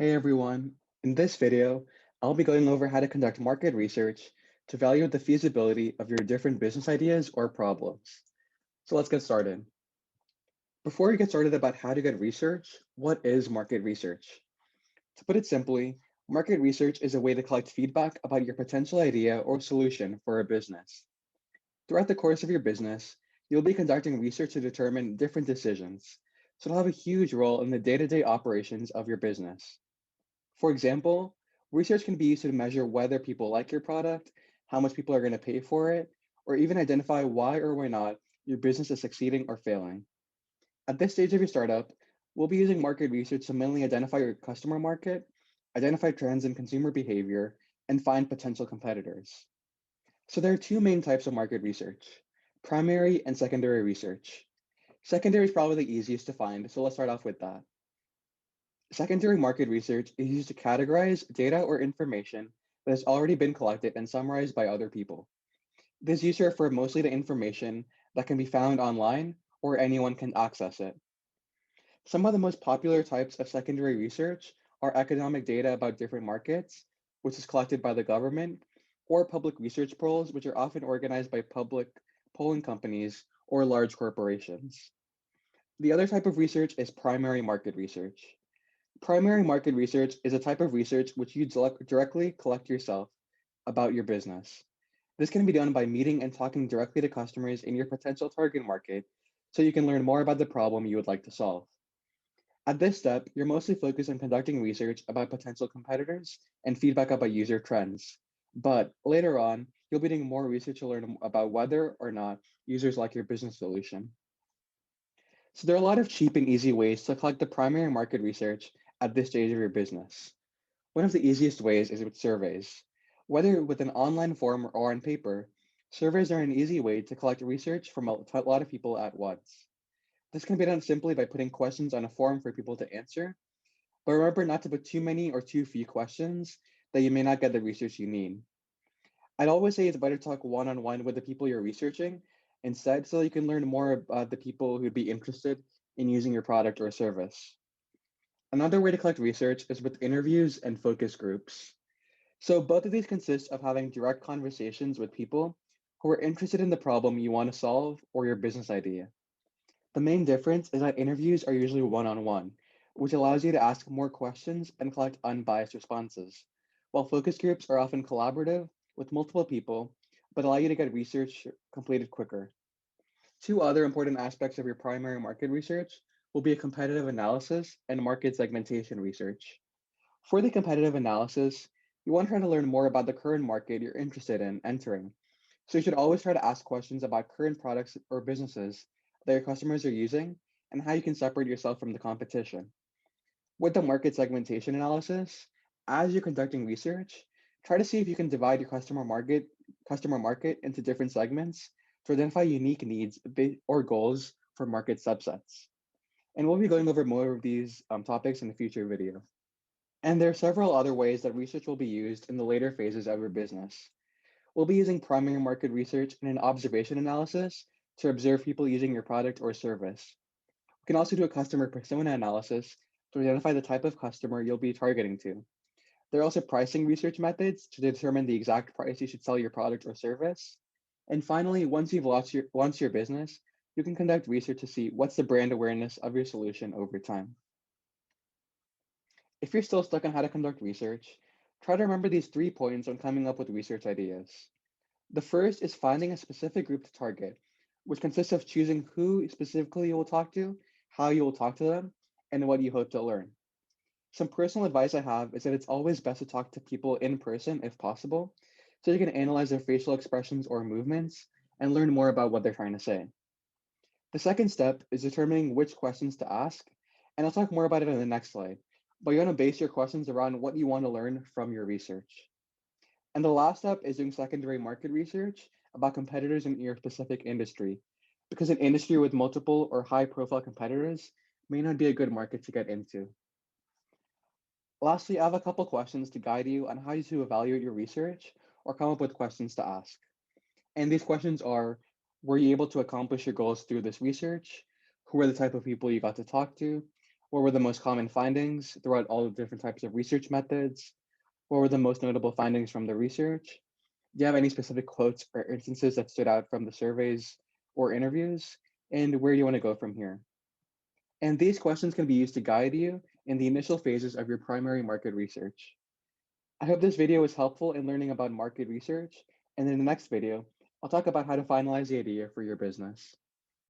Hey everyone, in this video, I'll be going over how to conduct market research to evaluate the feasibility of your different business ideas or problems. So let's get started. Before we get started about how to get research, what is market research? To put it simply, market research is a way to collect feedback about your potential idea or solution for a business. Throughout the course of your business, you'll be conducting research to determine different decisions, so it'll have a huge role in the day-to-day operations of your business. For example, research can be used to measure whether people like your product, how much people are going to pay for it, or even identify why or why not your business is succeeding or failing. At this stage of your startup, we'll be using market research to mainly identify your customer market, identify trends in consumer behavior, and find potential competitors. So there are two main types of market research, primary and secondary research. Secondary is probably the easiest to find, so let's start off with that. Secondary market research is used to categorize data or information that has already been collected and summarized by other people. This is used to refer mostly to information that can be found online or anyone can access it. Some of the most popular types of secondary research are economic data about different markets, which is collected by the government, or public research polls, which are often organized by public polling companies or large corporations. The other type of research is primary market research. Primary market research is a type of research which you directly collect yourself about your business. This can be done by meeting and talking directly to customers in your potential target market so you can learn more about the problem you would like to solve. At this step, you're mostly focused on conducting research about potential competitors and feedback about user trends. But later on, you'll be doing more research to learn about whether or not users like your business solution. So there are a lot of cheap and easy ways to collect the primary market research at this stage of your business. One of the easiest ways is with surveys. Whether with an online form or on paper, surveys are an easy way to collect research from a lot of people at once. This can be done simply by putting questions on a form for people to answer, but remember not to put too many or too few questions that you may not get the research you need. I'd always say it's better to talk one-on-one with the people you're researching instead so you can learn more about the people who'd be interested in using your product or service. Another way to collect research is with interviews and focus groups. So both of these consist of having direct conversations with people who are interested in the problem you want to solve or your business idea. The main difference is that interviews are usually one-on-one, which allows you to ask more questions and collect unbiased responses, while focus groups are often collaborative with multiple people, but allow you to get research completed quicker. Two other important aspects of your primary market research will be a competitive analysis and market segmentation research. For the competitive analysis, you want to try to learn more about the current market you're interested in entering. So you should always try to ask questions about current products or businesses that your customers are using and how you can separate yourself from the competition. With the market segmentation analysis, as you're conducting research, try to see if you can divide your customer market into different segments to identify unique needs or goals for market subsets. And we'll be going over more of these topics in a future video. And there are several other ways that research will be used in the later phases of your business. We'll be using primary market research and an observation analysis to observe people using your product or service. We can also do a customer persona analysis to identify the type of customer you'll be targeting to. There are also pricing research methods to determine the exact price you should sell your product or service. And finally, once you've launched your business, you can conduct research to see what's the brand awareness of your solution over time. If you're still stuck on how to conduct research, try to remember these 3 points when coming up with research ideas. The first is finding a specific group to target, which consists of choosing who specifically you will talk to, how you will talk to them, and what you hope to learn. Some personal advice I have is that it's always best to talk to people in person if possible, so you can analyze their facial expressions or movements and learn more about what they're trying to say. The second step is determining which questions to ask, and I'll talk more about it in the next slide, but you want to base your questions around what you want to learn from your research. And the last step is doing secondary market research about competitors in your specific industry, because an industry with multiple or high profile competitors may not be a good market to get into. Lastly, I have a couple questions to guide you on how to evaluate your research or come up with questions to ask. And these questions are, were you able to accomplish your goals through this research? Who are the type of people you got to talk to? What were the most common findings throughout all the different types of research methods? What were the most notable findings from the research? Do you have any specific quotes or instances that stood out from the surveys or interviews? And where do you want to go from here? And these questions can be used to guide you in the initial phases of your primary market research. I hope this video was helpful in learning about market research. And in the next video, I'll talk about how to finalize the idea for your business.